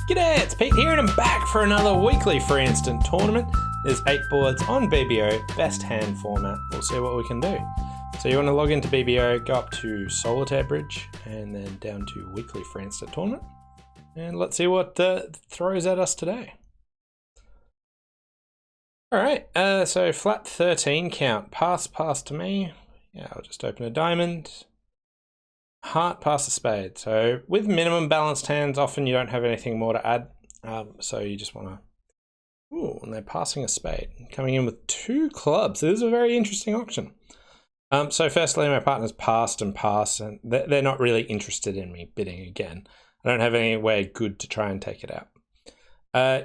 G'day, it's Pete here and I'm back for another weekly free instant tournament. There's 8 boards on BBO, best hand format. We'll see what we can do. So you want to log into BBO, go up to Solitaire Bridge and then down to weekly free instant tournament. And let's see what throws at us today. Alright, so flat 13 count. Pass to me. Yeah, I'll just open a diamond. Heart, pass a spade. So with minimum balanced hands, often you don't have anything more to add. So you just want to... Ooh, and they're passing a spade. Coming in with 2 clubs. This is a very interesting auction. So firstly, my partner's passed, and they're not really interested in me bidding again. I don't have anywhere good to try and take it out.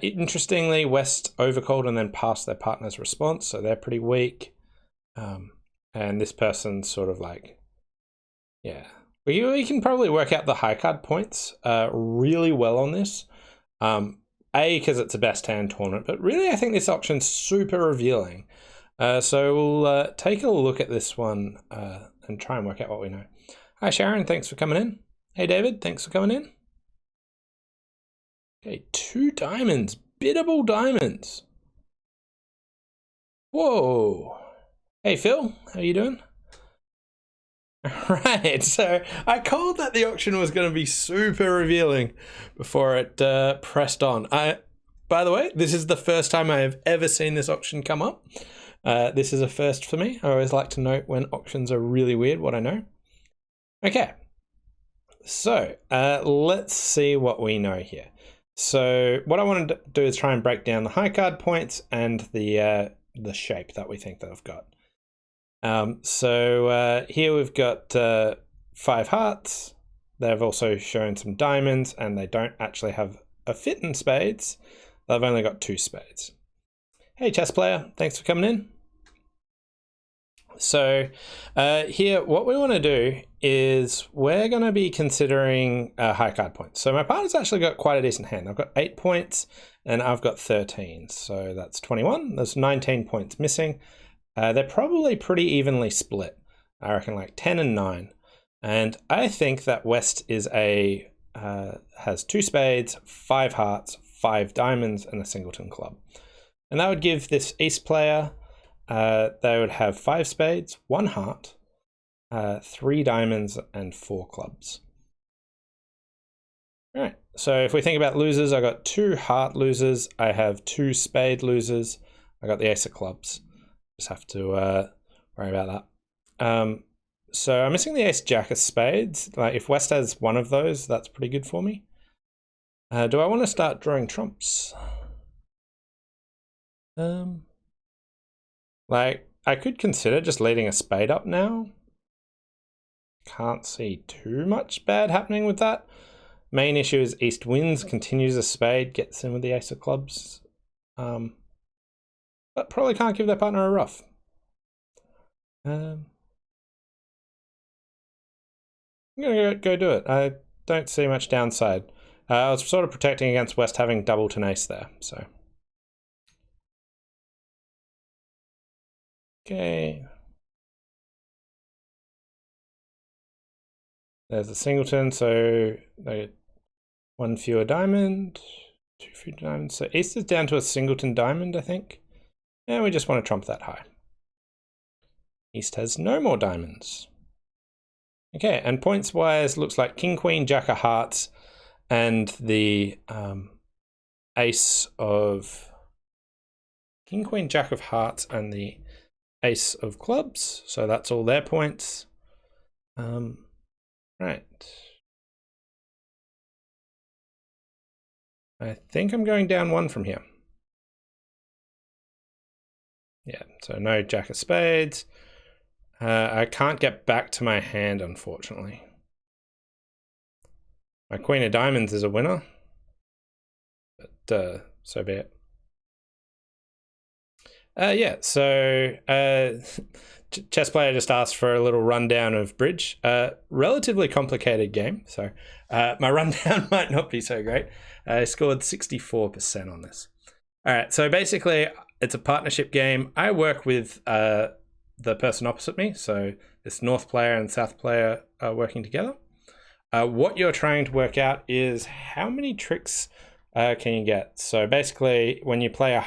Interestingly, West overcalled and then passed their partner's response, so they're pretty weak. And this person's sort of like, yeah. We can probably work out the high card points really well on this. Because it's a best hand tournament, but really I think this auction's super revealing. So we'll take a look at this one and try and work out what we know. Hi Sharon, thanks for coming in. Hey David, thanks for coming in. Okay, 2 diamonds, biddable diamonds. Whoa. Hey Phil, how you doing? Right, so I called that the auction was going to be super revealing before it pressed on. By the way, this is the first time I have ever seen this auction come up. This is a first for me. I always like to note when auctions are really weird what I know. Okay, so let's see what we know here. So what I wanted to do is try and break down the high card points and the shape that we think that I've got. So here we've got 5 hearts. They've also shown some diamonds and they don't actually have a fit in spades. They've only got 2 spades. Hey chess player, thanks for coming in. So here what we want to do is we're going to be considering high card points. So my partner's actually got quite a decent hand. I've got 8 points and I've got 13. So that's 21. There's 19 points missing. They're probably pretty evenly split. I reckon like 10 and 9. And I think that West is has 2 spades, 5 hearts, 5 diamonds, and a singleton club. And that would give this East player, they would have 5 spades, 1 heart, 3 diamonds, and 4 clubs. All right, so if we think about losers, I got 2 heart losers, I have 2 spade losers, I got the ace of clubs. Just have to worry about that. So I'm missing the ace jack of spades. Like if West has one of those, that's pretty good for me. Do I want to start drawing trumps? Like I could consider just leading a spade up now. Can't see too much bad happening with that. Main issue is East wins, continues a spade, gets in with the ace of clubs. But probably can't give their partner a ruff. I'm gonna go do it. I don't see much downside. I was sort of protecting against West having double to ace there, so. Okay. There's a singleton, so they get 1 fewer diamond, 2 fewer diamonds. So East is down to a singleton diamond, I think. And we just want to trump that high. East has no more diamonds. Okay, and points wise, looks like King, Queen, Jack of Hearts, and the Ace of King, Queen, Jack of Hearts, and the Ace of Clubs. So that's all their points. Right. I think I'm going down 1 from here. Yeah, so no jack of spades. I can't get back to my hand, unfortunately. My queen of diamonds is a winner, but so be it. Yeah, so chess player just asked for a little rundown of bridge. Relatively complicated game, so my rundown might not be so great. I scored 64% on this. All right, so basically it's a partnership game. I work with the person opposite me, so this North player and South player are working together. What you're trying to work out is how many tricks can you get? So basically, when you play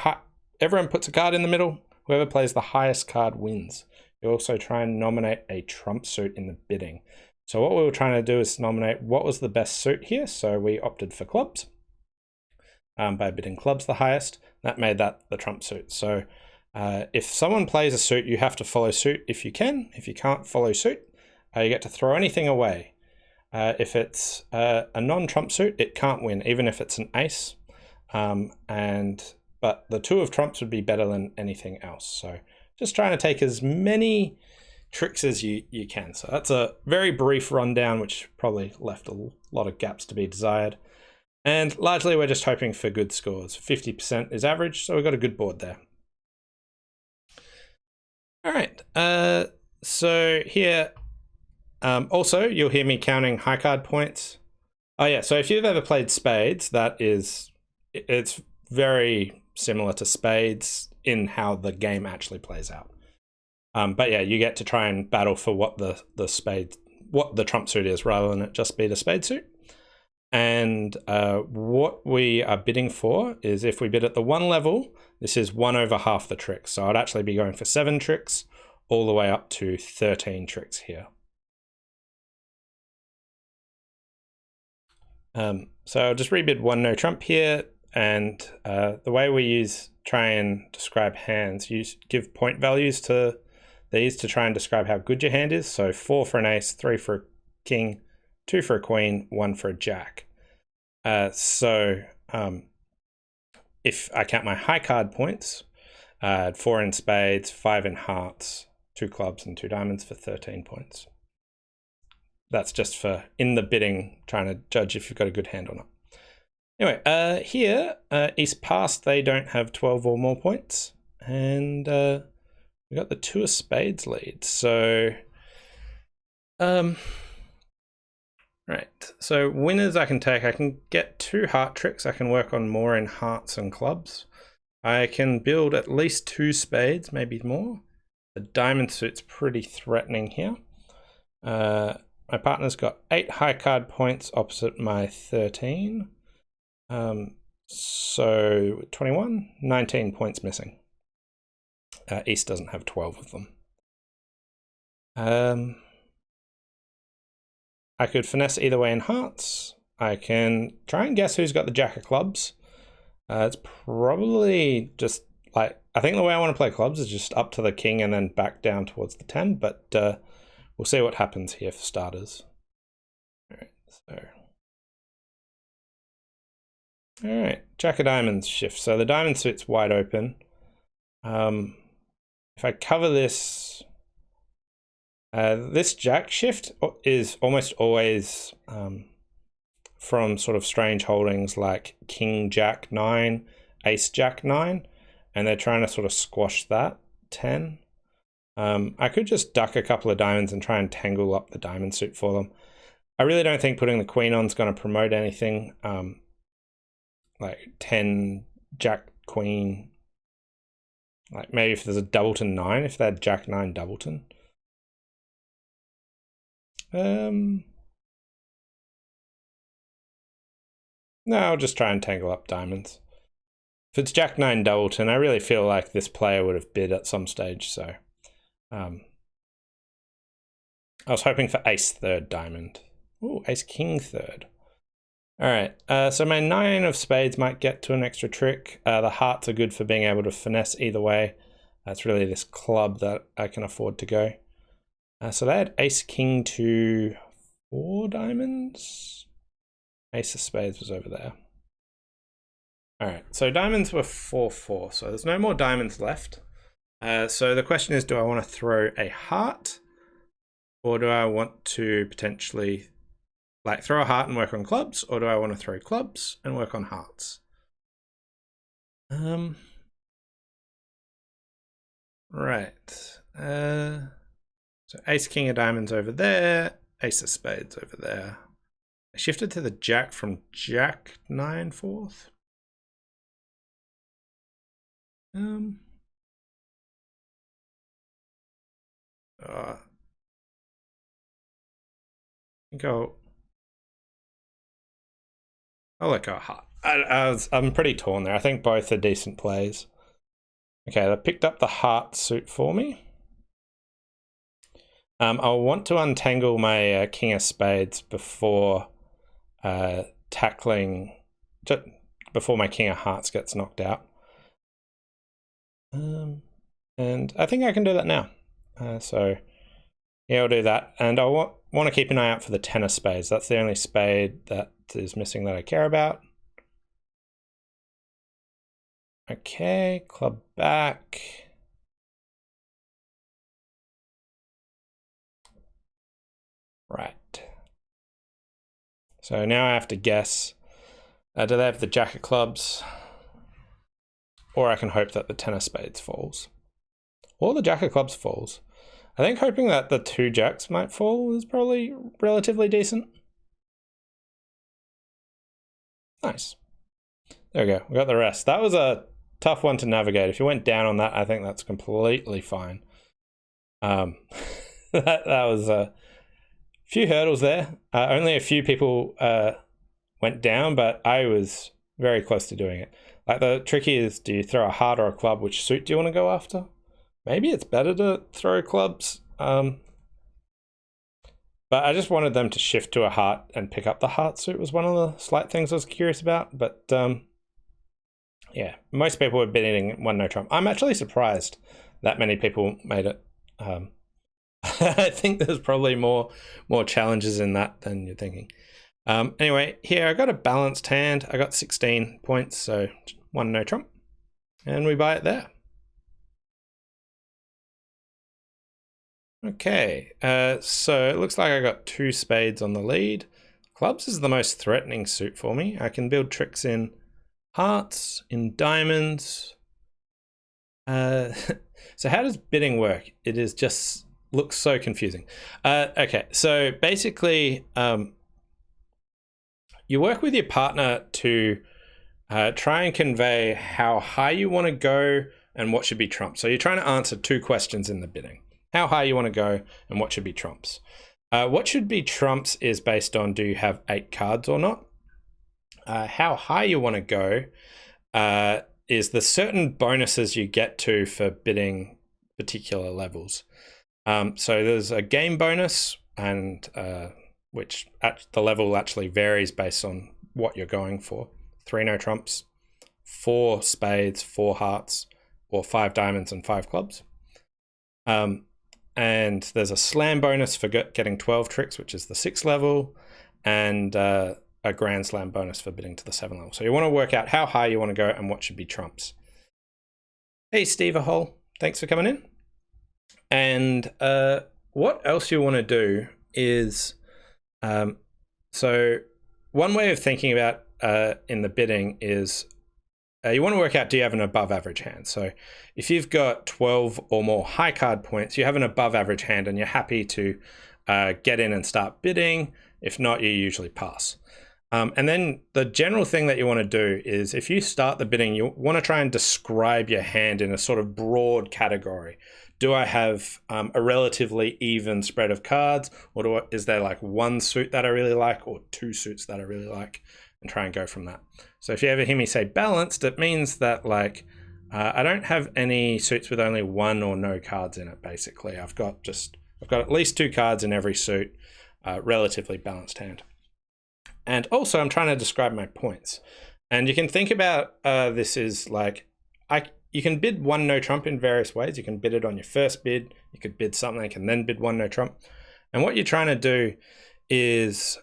everyone puts a card in the middle. Whoever plays the highest card wins. You also try and nominate a trump suit in the bidding. So what we were trying to do is nominate what was the best suit here. So we opted for clubs by bidding clubs the highest. That made that the trump suit. So if someone plays a suit, you have to follow suit if you can. If you can't follow suit, you get to throw anything away. If it's a non-trump suit, it can't win, even if it's an ace. But the two of trumps would be better than anything else. So just trying to take as many tricks as you can. So that's a very brief rundown, which probably left a lot of gaps to be desired. And largely we're just hoping for good scores. 50% is average, so we've got a good board there. All right, so here, also you'll hear me counting high card points. Oh yeah, so if you've ever played spades, it's very similar to spades in how the game actually plays out. But yeah, you get to try and battle for what the trump suit is, rather than it just be the spade suit. And what we are bidding for is, if we bid at the 1 level, this is 1 over half the tricks. So I'd actually be going for 7 tricks all the way up to 13 tricks here. So I'll just rebid 1 no trump here. And the way we try and describe hands, you give point values to these to try and describe how good your hand is. So 4 for an ace, 3 for a king, 2 for a queen, 1 for a jack. If I count my high card points, 4 in spades, 5 in hearts, 2 clubs and 2 diamonds for 13 points. That's just for in the bidding, trying to judge if you've got a good hand or not. Anyway, here, East Past, they don't have 12 or more points. And we got the 2 of spades lead. So, right. So winners I can take. I can get 2 heart tricks. I can work on more in hearts and clubs. I can build at least 2 spades, maybe more. The diamond suit's pretty threatening here. My partner's got 8 high card points opposite my 13. So 21, 19 points missing. East doesn't have 12 of them. I could finesse either way in hearts. I can try and guess who's got the jack of clubs. It's probably just like, I think the way I want to play clubs is just up to the king and then back down towards the 10, but we'll see what happens here for starters. All right, so. All right, jack of diamonds shift. So the diamond suit's wide open. If I cover this, this jack shift is almost always from sort of strange holdings like king jack 9, ace jack 9, and they're trying to sort of squash that 10. I could just duck a couple of diamonds and try and tangle up the diamond suit for them. I really don't think putting the queen on is going to promote anything. Like 10 jack queen, like maybe if there's a doubleton 9, if they had jack 9 doubleton. No, I'll just try and tangle up diamonds. If it's jack 9 doubleton, I really feel like this player would have bid at some stage, so I was hoping for ace 3rd diamond. Ooh, ace king 3rd. All right, so my 9 of spades might get to an extra trick. The hearts are good for being able to finesse either way. That's really this club that I can afford to go. So they had ace king to 4 diamonds. Ace of spades was over there. All right, so diamonds were 4-4, so there's no more diamonds left. So the question is, do I want to throw a heart, or do I want to potentially like throw a heart and work on clubs, or do I want to throw clubs and work on hearts? Right. So ace king of diamonds over there, ace of spades over there. I shifted to the jack from jack 9 4th. I think I'll let go a heart. I'm pretty torn there. I think both are decent plays. Okay, they picked up the heart suit for me. I'll want to untangle my King of Spades before tackling, just before my King of Hearts gets knocked out. And I think I can do that now. So yeah, I'll do that. And I want to keep an eye out for the 10 of Spades. That's the only spade that is missing that I care about. Okay, club back. Right. So now I have to guess, do they have the Jack of Clubs? Or I can hope that the 10 of Spades falls. Or the Jack of Clubs falls. I think hoping that the 2 Jacks might fall is probably relatively decent. Nice. There we go, we got the rest. That was a tough one to navigate. If you went down on that, I think that's completely fine. That was a few hurdles there. Only a few people went down, but I was very close to doing it. Like, the trick is, do you throw a heart or a club? Which suit do you want to go after? Maybe it's better to throw clubs. But I just wanted them to shift to a heart and pick up the heart suit was one of the slight things I was curious about. But yeah, most people were bidding 1 no trump. I'm actually surprised that many people made it. I think there's probably more challenges in that than you're thinking. Anyway, here I got a balanced hand. I got 16 points, so 1 no trump. And we buy it there. Okay, so it looks like I got 2 spades on the lead. Clubs is the most threatening suit for me. I can build tricks in hearts, in diamonds. So how does bidding work? It is just looks so confusing. Okay, so basically, you work with your partner to try and convey how high you want to go and what should be trumps. So you're trying to answer 2 questions in the bidding. How high you want to go and what should be trumps. What should be trumps is based on, do you have 8 cards or not? How high you want to go is the certain bonuses you get to for bidding particular levels. So there's a game bonus, and which at the level actually varies based on what you're going for. 3 no trumps, 4 spades, 4 hearts, or 5 diamonds and 5 clubs. And there's a slam bonus for getting 12 tricks, which is the 6th level, and a grand slam bonus for bidding to the 7th level. So you want to work out how high you want to go and what should be trumps. Hey, Steve Ahol, thanks for coming in. And what else you want to do is, so one way of thinking about in the bidding is, you want to work out, do you have an above average hand? So if you've got 12 or more high card points, you have an above average hand and you're happy to get in and start bidding. If not, you usually pass. And then the general thing that you want to do is, if you start the bidding, you want to try and describe your hand in a sort of broad category. Do I have a relatively even spread of cards, or is there like 1 suit that I really like, or 2 suits that I really like, and try and go from that. So if you ever hear me say balanced, it means that, like, I don't have any suits with only 1 or no cards in it. Basically, I've got at least 2 cards in every suit. Relatively balanced hand. And also, I'm trying to describe my points. And you can think about this is like, you can bid 1 no trump in various ways. You can bid it on your first bid. You could bid something and then bid 1 no trump. And what you're trying to do is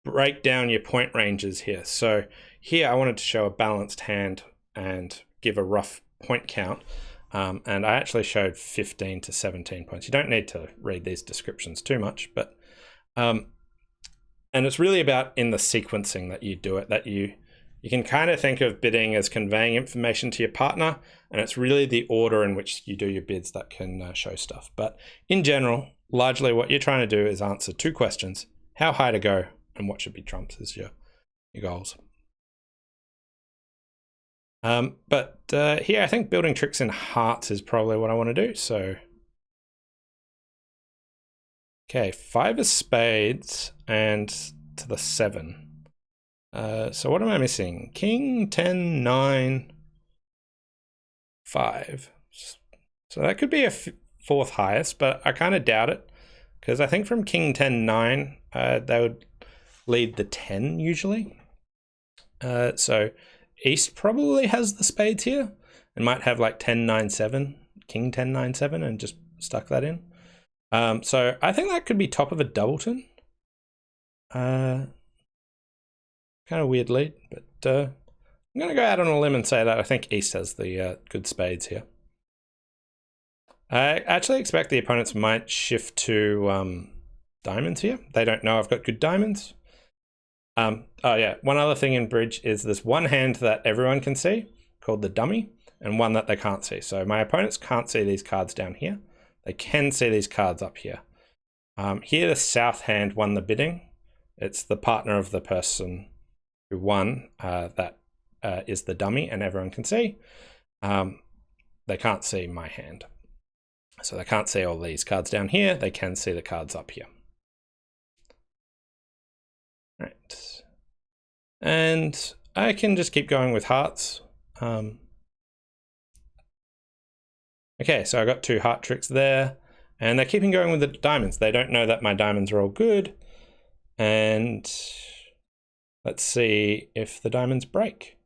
break down your point ranges here. So here I wanted to show a balanced hand and give a rough point count. And I actually showed 15 to 17 points. You don't need to read these descriptions too much, but and it's really about in the sequencing that you do it, that you can kind of think of bidding as conveying information to your partner, and it's really the order in which you do your bids that can show stuff. But in general, largely what you're trying to do is answer 2 questions: how high to go and what should be trumps is your goals. But here I think building tricks in hearts is probably what I want to do. So okay, 5 of spades and to the 7. So what am I missing? King, 10, 9, 5. So that could be a fourth highest, but I kind of doubt it, because I think from King, 10, 9, they would lead the 10 usually. So East probably has the spades here and might have like 10, 9, 7, King, 10, 9, 7, and just stuck that in. So I think that could be top of a doubleton. Kind of weird lead, but I'm going to go out on a limb and say that I think East has the good spades here. I actually expect the opponents might shift to diamonds here. They don't know I've got good diamonds. Oh yeah, one other thing in bridge is there's one hand that everyone can see called the dummy, and one that they can't see. So my opponents can't see these cards down here. They can see these cards up here. Here the south hand won the bidding. It's the partner of the person who won that is the dummy, and everyone can see. They can't see my hand. So they can't see all these cards down here. They can see the cards up here. Right. And I can just keep going with hearts. Okay, so I got 2 heart tricks there, and they're keeping going with the diamonds. They don't know that my diamonds are all good. And let's see if the diamonds break.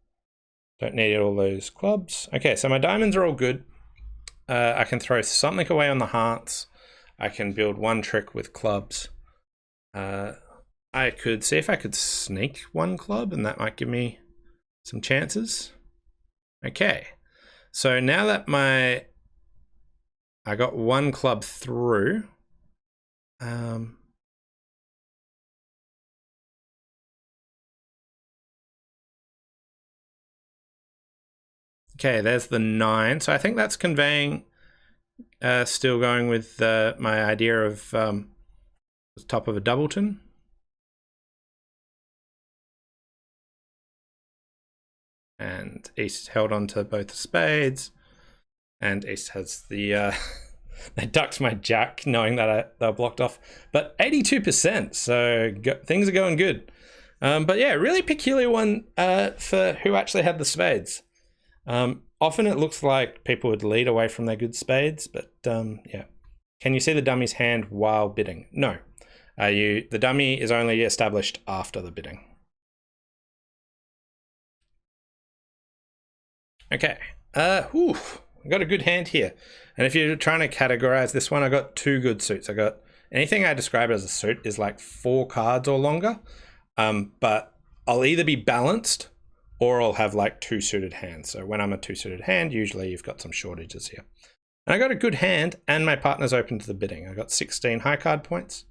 Don't need all those clubs. Okay, so my diamonds are all good. I can throw something away on the hearts. I can build one trick with clubs. I could see if I could sneak one club, and that might give me some chances. Okay, so now that I got one club through. Okay, there's the 9. So I think that's conveying, still going with my idea of the top of a doubleton. And East held on to both the spades. And East has the... they ducked my jack knowing that they were blocked off. But 82%, so things are going good. But yeah, really peculiar one for who actually had the spades. Often it looks like people would lead away from their good spades, but yeah. Can you see the dummy's hand while bidding? No. The dummy is only established after the bidding. Okay. I got a good hand here. And if you're trying to categorize this one, I got 2 good suits. I got anything I describe as a suit is like 4 cards or longer. But I'll either be balanced or I'll have like 2 suited hands. So when I'm a 2 suited hand, usually you've got some shortages here. And I got a good hand, and my partner's open to the bidding. I got 16 high card points.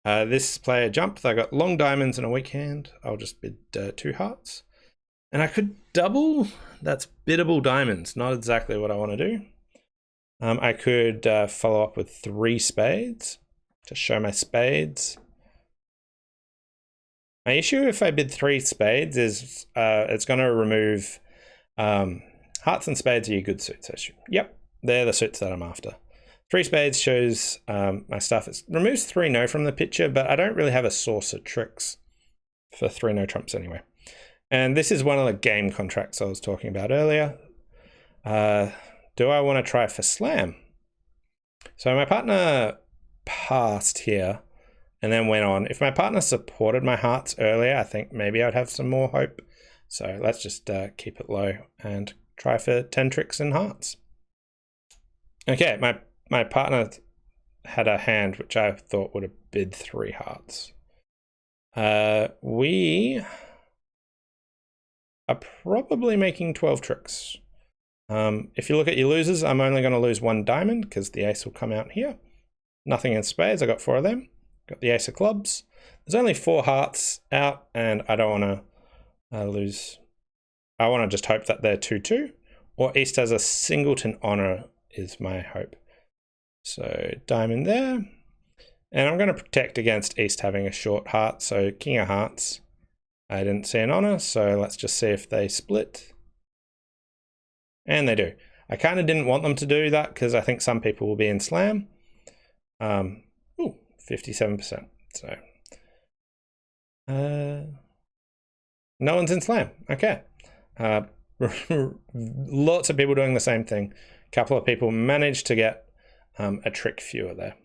This player jumped. I got long diamonds and a weak hand. I'll just bid 2 hearts. And I could double. That's biddable diamonds. Not exactly what I want to do. I could follow up with 3 spades to show my spades. My issue if I bid 3 spades is it's going to remove hearts and spades are your good suits. Yep, they're the suits that I'm after. 3 spades shows my stuff. It removes 3 no from the picture, but I don't really have a source of tricks for 3 no trumps anyway. And this is one of the game contracts I was talking about earlier. Do I want to try for slam? So my partner passed here and then went on. If my partner supported my hearts earlier, I think maybe I'd have some more hope. So let's just keep it low and try for 10 tricks in hearts. Okay, my partner had a hand which I thought would have bid 3 hearts. We are probably making 12 tricks. If you look at your losers, I'm only going to lose 1 diamond because the ace will come out here. Nothing in spades. I got 4 of them. Got the ace of clubs. There's only 4 hearts out, and I don't want to lose. I want to just hope that they're 2-2, or East has a singleton honor is my hope. So diamond there, and I'm going to protect against East having a short heart. So king of hearts. I didn't see an honor, so let's just see if they split. And they do. I kind of didn't want them to do that because I think some people will be in slam. 57%. So no one's in slam. Okay. Lots of people doing the same thing. A couple of people managed to get a trick fewer there.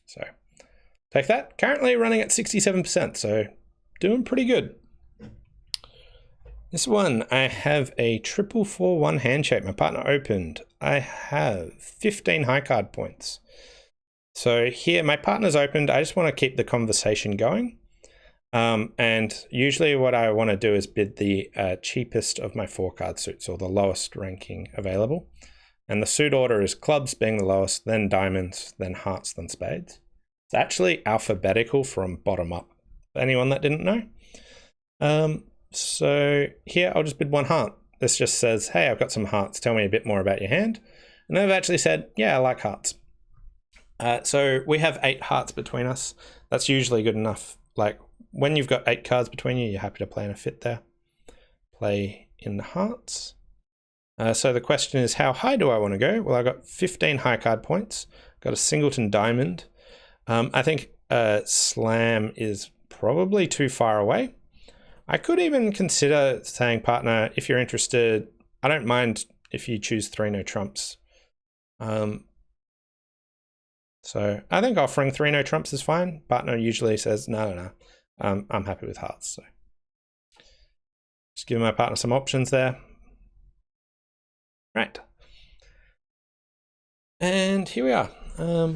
So take that. Currently running at 67%, so doing pretty good. This one, I have a 4-4-1 handshake. My partner opened. I have 15 high card points. So here, my partner's opened. I just want to keep the conversation going. And usually what I want to do is bid the cheapest of my 4-card suits, or the lowest ranking available. And the suit order is clubs being the lowest, then diamonds, then hearts, then spades. It's actually alphabetical from bottom up, for anyone that didn't know. So here I'll just bid 1 heart. This just says, hey, I've got some hearts. Tell me a bit more about your hand. And they've actually said, yeah, I like hearts. So we have 8 hearts between us. That's usually good enough. Like when you've got 8 cards between you, you're happy to play in a fit there. Play in the hearts. So the question is, how high do I want to go? Well, I got 15 high card points. Got a singleton diamond. I think slam is probably too far away. I could even consider saying, partner, if you're interested, I don't mind if you choose 3 no trumps. So I think offering 3 no trumps is fine. Partner usually says, no. I'm happy with hearts. So just give my partner some options there. Right. And here we are. I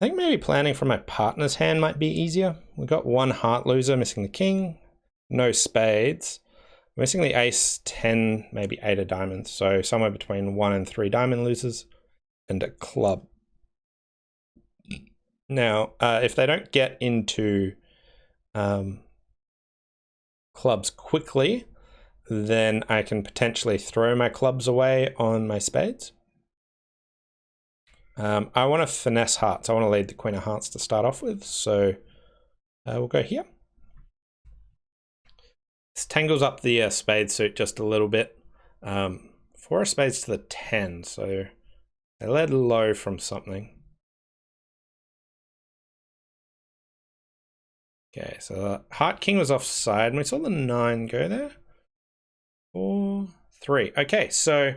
think maybe planning from my partner's hand might be easier. We've got 1 heart loser, missing the king. No spades. Missing the ace, 10, maybe 8 of diamonds. So somewhere between 1 and 3 diamond losers and a club. Now, if they don't get into clubs quickly, then I can potentially throw my clubs away on my spades. I want to finesse hearts. I want to lead the queen of hearts to start off with. So we'll go here. This tangles up the spade suit just a little bit. 4 of spades to the 10, so they led low from something. Okay, so the heart king was offside, and we saw the 9 go there. 4, 3. Okay, so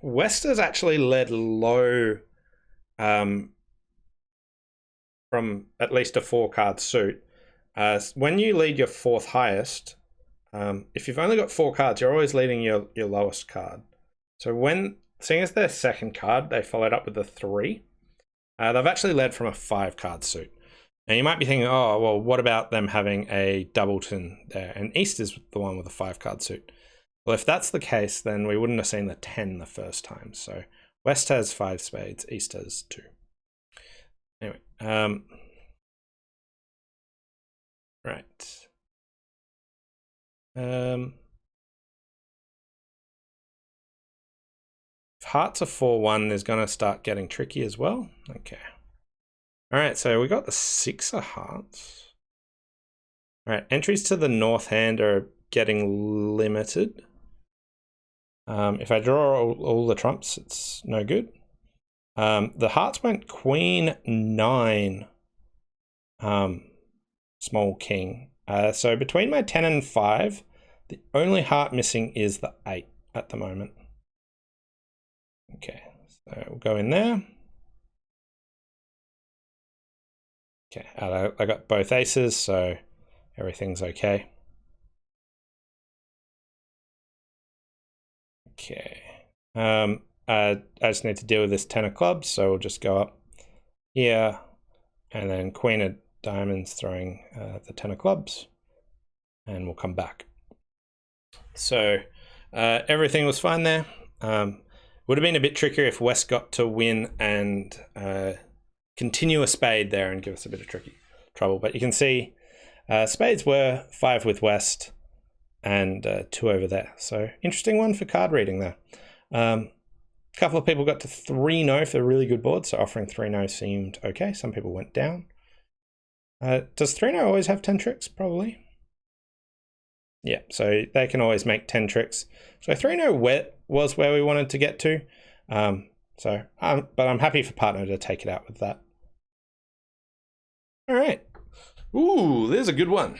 West has actually led low from at least a 4-card suit. When you lead your 4th highest, if you've only got 4 cards, you're always leading your lowest card. So when, seeing as their 2nd card, they followed up with a 3, they've actually led from a 5-card suit. And you might be thinking, oh, well, what about them having a doubleton there? And East is the one with a 5-card suit. Well, if that's the case, then we wouldn't have seen the 10 the first time. So West has 5 spades, East has 2. Anyway, right. If hearts are 4-1, is going to start getting tricky as well. Okay. All right, so we got the 6 of hearts. All right, entries to the north hand are getting limited. If I draw all the trumps, it's no good. The hearts went queen 9, small king. So between my 10 and 5, the only heart missing is the 8 at the moment. Okay, so we'll go in there. Okay, I got both aces, so everything's okay. Okay, I just need to deal with this 10 of clubs, so we'll just go up here, and then queen of diamonds throwing the 10 of clubs, and we'll come back. So everything was fine there. Would have been a bit trickier if West got to win and continue a spade there and give us a bit of trouble. But you can see spades were 5 with West and 2 over there. So interesting one for card reading there. A couple of people got to 3 no for a really good board, so offering 3 no seemed okay. Some people went down. Does 3 no always have 10 tricks? Probably. Yeah, so they can always make 10 tricks. So 3 no was where we wanted to get to. But I'm happy for partner to take it out with that. All right. Ooh, there's a good one.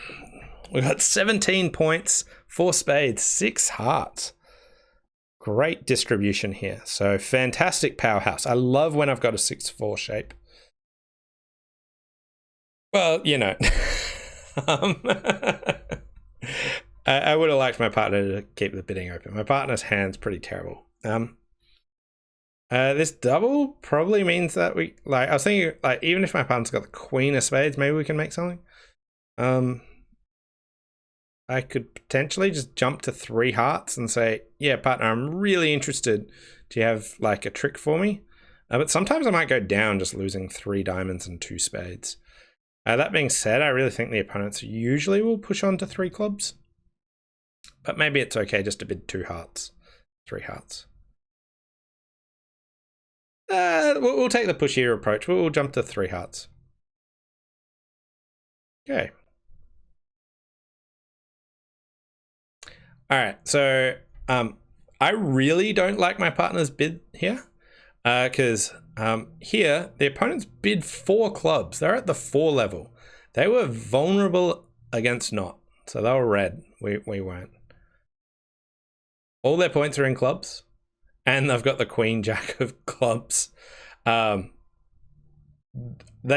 We got 17 points, 4 spades, 6 hearts. Great distribution here. So fantastic powerhouse. I love when I've got a 6-4 shape. Well, you know. I would have liked my partner to keep the bidding open. My partner's hand's pretty terrible. This double probably means that we, like, I was thinking, like, even if my partner's got the queen of spades, maybe we can make something. I could potentially just jump to 3 hearts and say, yeah, partner, I'm really interested. Do you have, like, a trick for me? But sometimes I might go down just losing 3 diamonds and 2 spades. That being said, I really think the opponents usually will push on to 3 clubs. But maybe it's okay just to bid 2 hearts, 3 hearts. We'll take the pushier approach. We'll jump to 3 hearts. Okay. All right, so I really don't like my partner's bid here because here the opponents bid 4 clubs. They're at the 4 level. They were vulnerable against not, so they were red. We weren't. All their points are in clubs, and they've got the queen jack of clubs. They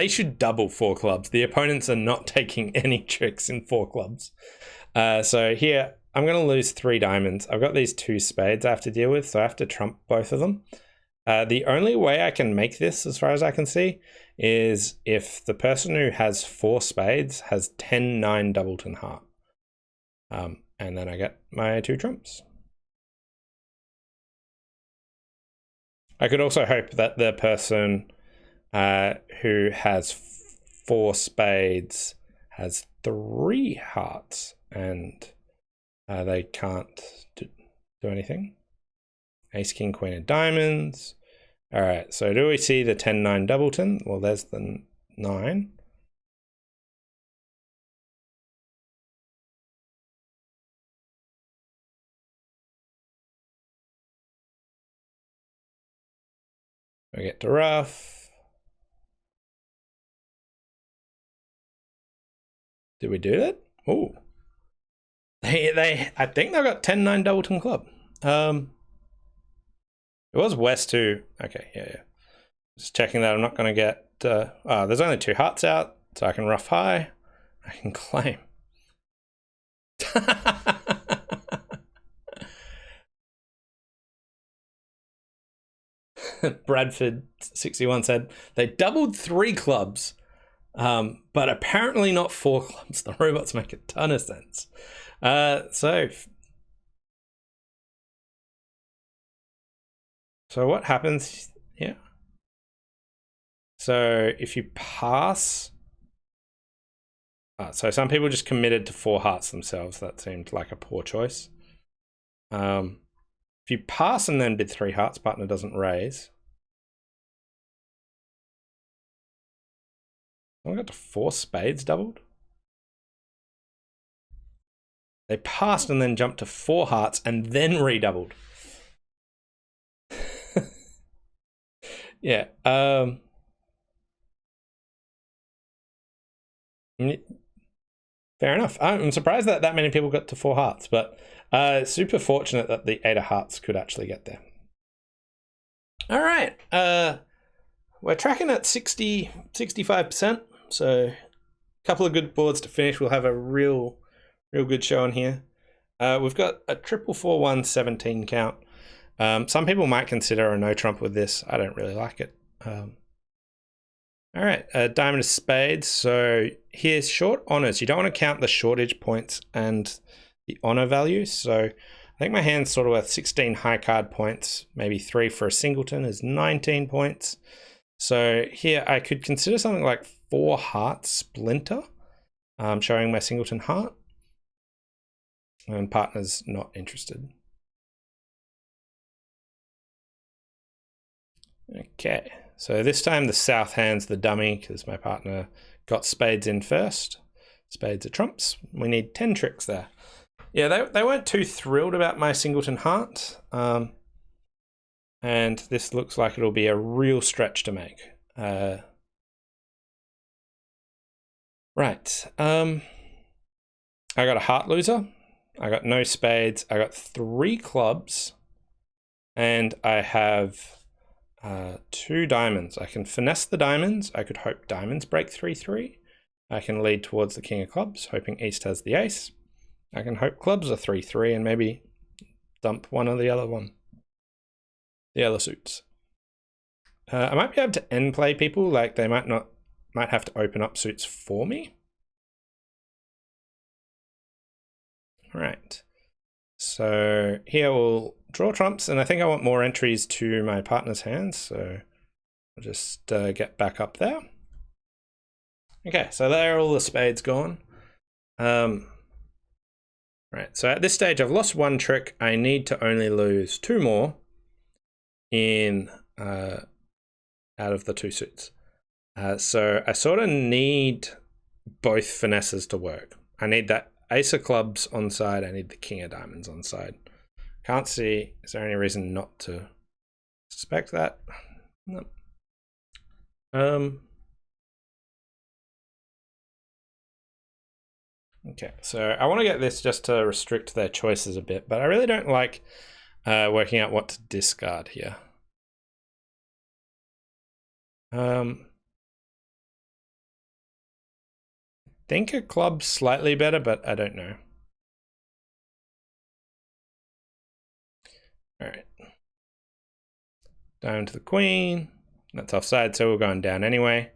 should double 4 clubs. The opponents are not taking any tricks in 4 clubs. So here, I'm going to lose 3 diamonds. I've got these 2 spades I have to deal with, so I have to trump both of them. The only way I can make this, as far as I can see, is if the person who has 4 spades has 10-9 doubleton heart. And then I get my 2 trumps. I could also hope that the person who has 4 spades has 3 hearts and they can't do anything. Ace, king, queen of diamonds. All right, so do we see the 10-9 doubleton? Well, there's the 9. We get to rough. Did we do that? Oh. I think they've got 10-9 doubleton club. It was West too. Okay, yeah. Just checking that I'm not going to get... there's only 2 hearts out, so I can rough high. I can claim. Bradford61 said, they doubled 3 clubs, but apparently not 4 clubs. The robots make a ton of sense. So what happens here? So if you pass... so some people just committed to 4 hearts themselves. That seemed like a poor choice. If you pass and then bid 3 hearts, partner doesn't raise. I got to 4 spades doubled. They passed and then jumped to 4 hearts and then redoubled. Yeah. Fair enough. I'm surprised that many people got to 4 hearts, but super fortunate that the 8 of hearts could actually get there. All right. We're tracking at 65%, so a couple of good boards to finish. We'll have a real good show on here. We've got a 441 17 count. Some people might consider a no trump with this. I don't really like it. All right, diamond of spades. So here's short honors. You don't want to count the shortage points and the honor value. So I think my hand's sort of worth 16 high card points, maybe 3 for a singleton is 19 points. So here I could consider something like 4 heart splinter, showing my singleton heart. And partner's not interested. Okay, so this time the south hand's the dummy because my partner got spades in first. Spades are trumps. We need 10 tricks there. Yeah, they weren't too thrilled about my singleton heart. And this looks like it'll be a real stretch to make. Right. I got a heart loser. I got no spades. I got 3 clubs. And I have 2 diamonds. I can finesse the diamonds. I could hope diamonds break 3-3. I can lead towards the king of clubs, hoping East has the ace. I can hope clubs are 3-3 and maybe dump one or the other one. The other suits. I might be able to end play people, like they might have to open up suits for me. All right. So here we'll draw trumps, and I think I want more entries to my partner's hands, so I'll just get back up there. Okay, so there are all the spades gone. Right, so at this stage I've lost 1 trick. I need to only lose 2 more in out of the 2 suits. So I sort of need both finesses to work. I need that ace of clubs on side. I need the king of diamonds on side. Can't see, is there any reason not to suspect that? No. Okay, so I want to get this just to restrict their choices a bit, but I really don't like working out what to discard here. I think a club's slightly better, but I don't know. All right. Down to the queen. That's offside, so we're going down anyway.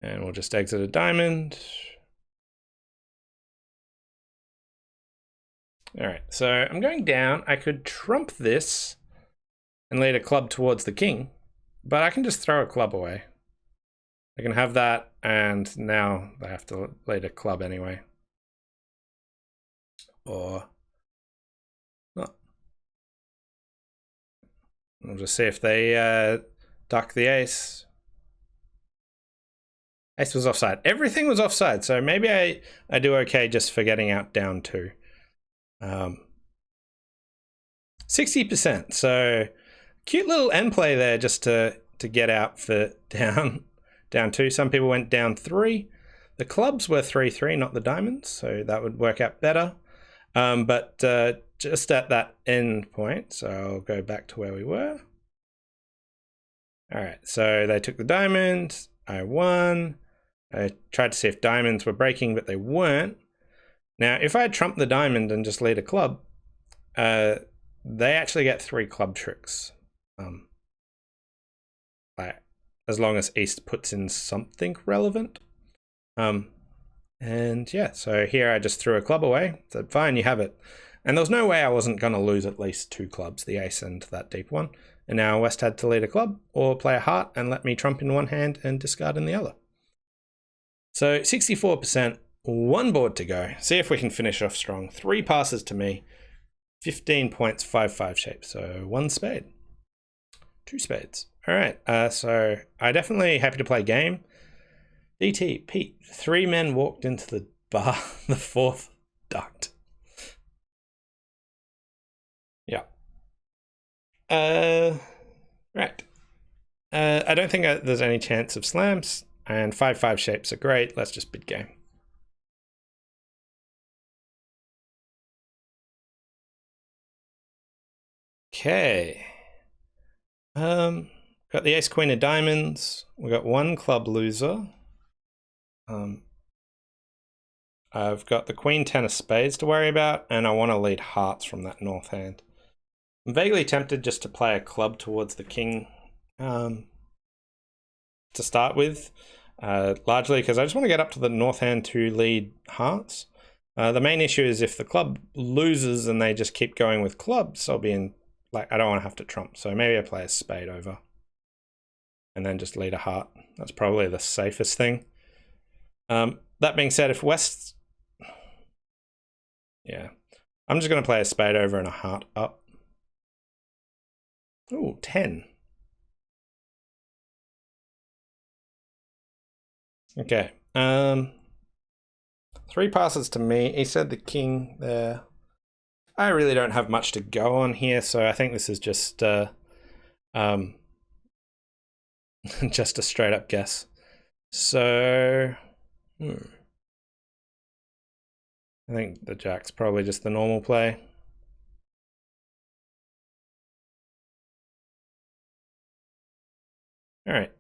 And we'll just exit a diamond. All right, so I'm going down. I could trump this and lead a club towards the king, but I can just throw a club away. I can have that, and now I have to lead a club anyway. Or not. We'll just see if they duck the ace. Ace was offside. Everything was offside, so maybe I do okay just for getting out down 2. 60%, so cute little end play there just to get out for down 2. Some people went down 3. The clubs were 3-3, not the diamonds, so that would work out better. But just at that end point, so I'll go back to where we were. All right, so they took the diamond. I won. I tried to see if diamonds were breaking, but they weren't. Now, if I had trumped the diamond and just lead a club, they actually get 3 club tricks. As long as East puts in something relevant. And yeah, so here I just threw a club away. Said, fine, you have it. And there was no way I wasn't going to lose at least 2 clubs, the ace and that deep one. And now West had to lead a club or play a heart and let me trump in one hand and discard in the other. So 64%, 1 board to go. See if we can finish off strong. 3 passes to me, 15 points, 5-5 shape. So 1 spade, 2 spades. All right, so I definitely happy to play game. DT, Pete, 3 men walked into the bar, the 4th ducked. Yeah. Right. I don't think there's any chance of slams, and 5-5 shapes are great. Let's just bid game. Okay. Got the ace queen of diamonds. We got 1 club loser. I've got the queen 10 of spades to worry about, and I want to lead hearts from that north hand. I'm vaguely tempted just to play a club towards the king to start with, largely because I just want to get up to the north hand to lead hearts. The main issue is if the club loses and they just keep going with clubs, I'll be in, like, I don't want to have to trump, so maybe I play a spade over and then just lead a heart. That's probably the safest thing. That being said, if West... Yeah. I'm just going to play a spade over and a heart up. Ooh, 10. Okay. 3 passes to me. He said the king there. I really don't have much to go on here, so I think this is just just a straight up guess. So I think the jack's probably just the normal play. All right,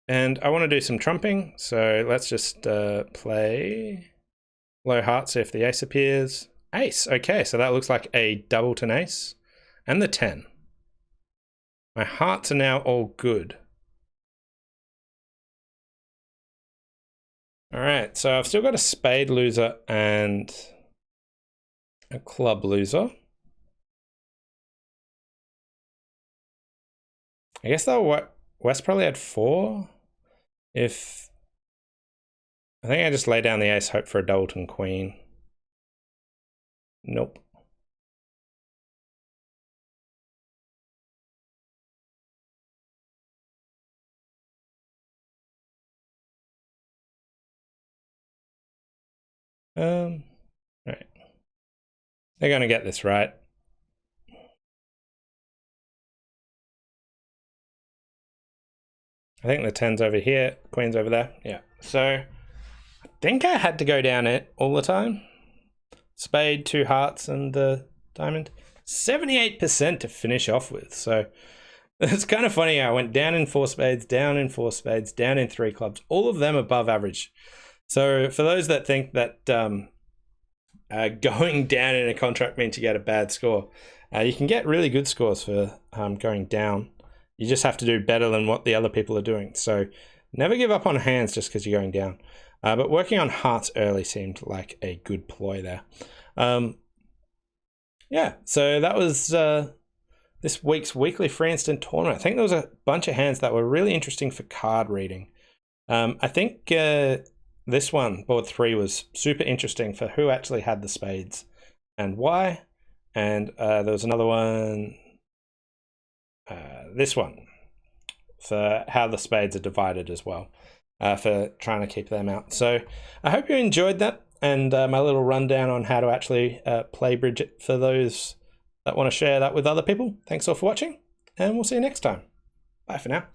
and I want to do some trumping, so let's just play low heart, see if the ace appears. Ace, okay, so that looks like a doubleton ace, and the 10. My hearts are now all good. All right, so I've still got a spade loser and a club loser. I guess that West probably had 4. If I think I just lay down the ace, hope for a doubleton queen. Nope. Right. They're gonna get this right. I think the 10's over here, queen's over there. Yeah. So I think I had to go down it all the time. Spade, 2 hearts, and the diamond. 78% to finish off with. So it's kind of funny. I went down in 4 spades, down in 4 spades, down in 3 clubs, all of them above average. So for those that think that going down in a contract means you get a bad score, you can get really good scores for going down. You just have to do better than what the other people are doing. So never give up on hands just because you're going down. But working on hearts early seemed like a good ploy there. Yeah, so that was this week's weekly free instant tournament. I think there was a bunch of hands that were really interesting for card reading. I think this one, board 3, was super interesting for who actually had the spades and why. And there was another one, this one, for how the spades are divided as well, for trying to keep them out. So I hope you enjoyed that, and my little rundown on how to actually play Bridget for those that want to share that with other people. Thanks all for watching, and we'll see you next time. Bye for now.